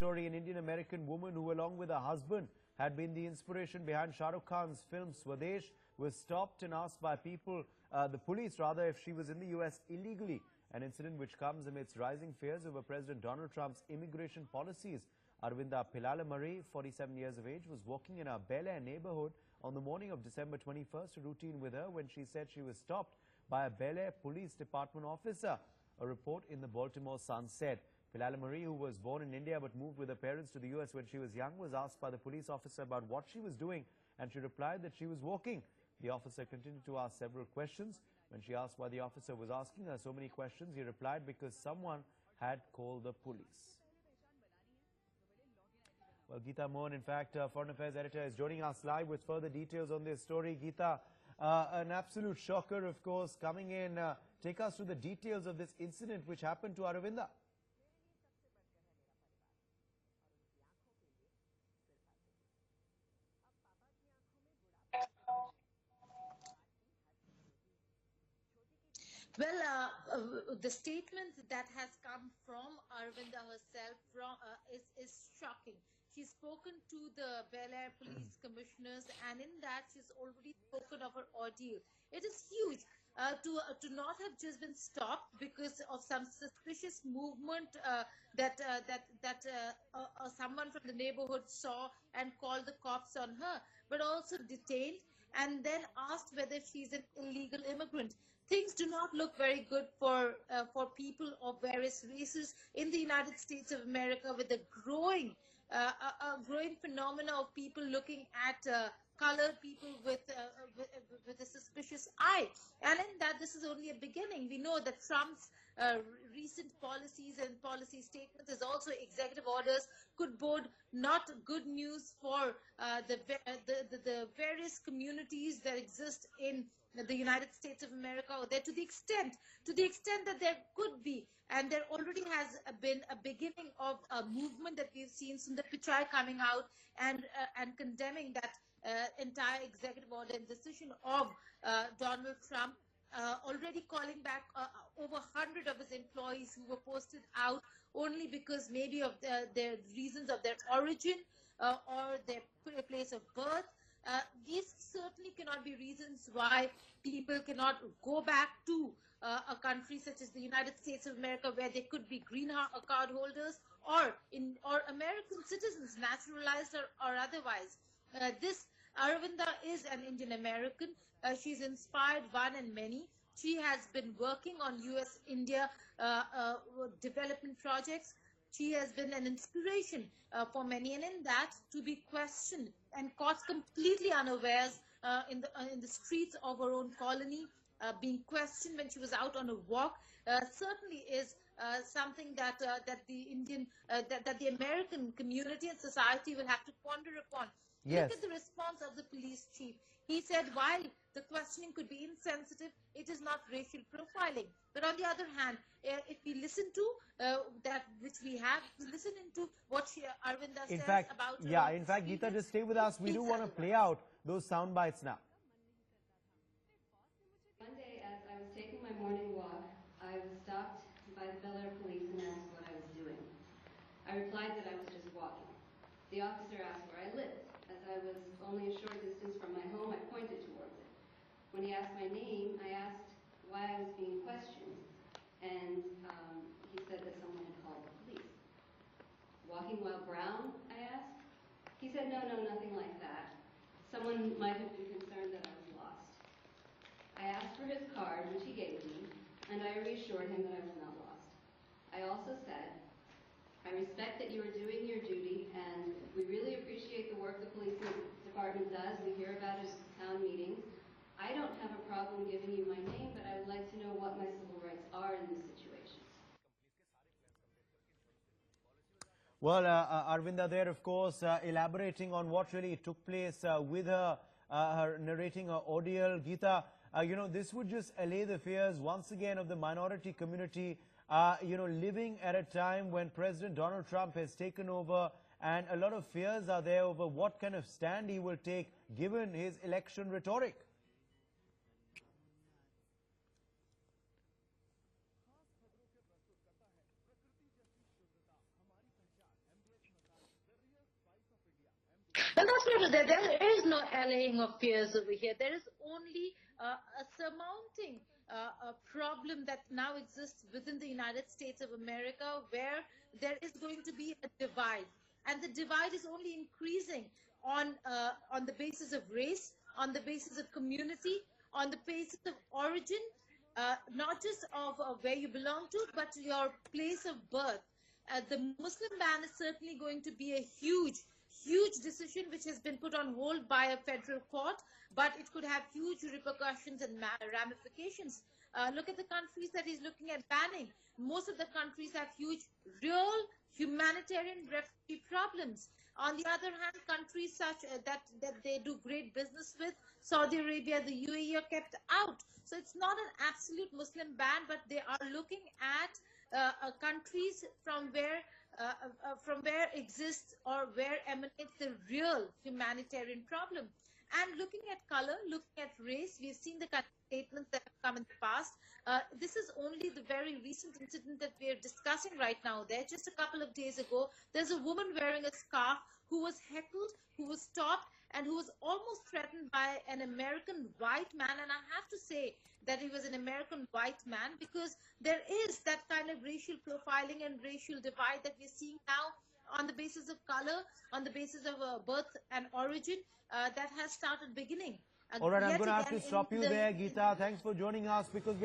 story. An Indian-American woman who, along with her husband, had been the inspiration behind Shahrukh Khan's film Swades, was stopped and asked by the police rather, if she was in the US illegally. An incident which comes amidst rising fears over President Donald Trump's immigration policies. Aravinda Pillalamarri, 47 years of age, was walking in our Bel Air neighbourhood on the morning of December 21st, a routine with her, when she said she was stopped by a Bel Air Police Department officer. A report in the Baltimore Sun said Pillalamarri, who was born in India but moved with her parents to the US when she was young, was asked by the police officer about what she was doing, and she replied that she was walking. The officer continued to ask several questions. When she asked why the officer was asking her so many questions, he replied because someone had called the police. Well, Geeta Mohan, in fact, Foreign Affairs Editor, is joining us live with further details on this story. Geeta, an absolute shocker, of course, coming in. Take us through the details of this incident which happened to Aravinda. Well, the statement that has come from Aravinda herself is shocking. She's spoken to the Bel Air Police Commissioners, and in that she's already spoken of her ordeal. It is huge to not have just been stopped because of some suspicious movement that someone from the neighborhood saw and called the cops on her, but also detained and then asked whether she's an illegal immigrant. Things do not look very good for people of various races in the United States of America, with a growing phenomena of people looking at colored people with a suspicious eye. And in that, this is only a beginning. We know that Trump's recent policies and policy statements, as also executive orders, could bode not good news for the various communities that exist in the United States of America, or there to the extent that there could be, and there already has been a beginning of a movement that we've seen, Sundar Pichai coming out and condemning that entire executive order and decision of Donald Trump, already calling back over 100 of his employees who were posted out only because maybe of their reasons of their origin or their place of birth. These certainly cannot be reasons why people cannot go back to a country such as the United States of America, where they could be green card holders or American citizens, naturalized or otherwise. This Aravinda is an Indian American. She's inspired one and many. She has been working on US-India development projects. She has been an inspiration for many, and in that, to be questioned and caught completely unawares in the streets of her own colony, being questioned when she was out on a walk, certainly is something that the American community and society will have to ponder upon. Yes. Look at the response of the police chief. He said, while the questioning could be insensitive, it is not racial profiling. But on the other hand, if we listen to that which we have, listen into what Aravinda says about... In fact, Geeta, just stay with us. We do want to play out those sound bites now. One day, as I was taking my morning walk, I was stopped by the Bel Air Police and asked what I was doing. I replied that I was just walking. The officer asked where I lived. As I was only a short distance from my home, I pointed towards it. When he asked my name, I asked why I was being questioned, and he said that someone had called the police. Walking while brown, I asked. He said, no, nothing like that. Someone might have been concerned that I was lost. I asked for his card, which he gave me, and I reassured him that I was not lost. I also said, I respect that you are doing your duty, and we really appreciate the work the police department does. We hear about it at town meetings. I don't have a problem giving you my name, but I would like to know what my civil rights are in this situation. Well, Aravinda there, of course, elaborating on what really took place with her, her narrating her ordeal. Geeta, this would just allay the fears once again of the minority community, living at a time when President Donald Trump has taken over, and a lot of fears are there over what kind of stand he will take given his election rhetoric. Well, that's not there. There is no allaying of fears over here. There is only a surmounting a problem that now exists within the United States of America, where there is going to be a divide, and the divide is only increasing on the basis of race, on the basis of community, on the basis of origin, not just of where you belong to, but your place of birth. The Muslim ban is certainly going to be a huge decision which has been put on hold by a federal court, but it could have huge repercussions and ramifications. Look at the countries that he's looking at banning. Most of the countries have huge real humanitarian refugee problems. On the other hand, countries such that they do great business with, Saudi Arabia, the UAE, are kept out. So it's not an absolute Muslim ban, but they are looking at countries from where exists or where emanates the real humanitarian problem. And looking at color, looking at race, we've seen the kind of statements that have come in the past. This is only the very recent incident that we're discussing right now. There, just a couple of days ago, there's a woman wearing a scarf who was heckled, who was stopped, and who was almost threatened by an American white man. And I have to say that he was an American white man, because there is that kind of racial profiling and racial divide that we're seeing now on the basis of color, on the basis of birth and origin, that has started beginning. All right, I'm going to have to stop you there, Geeta. Thanks for joining us, because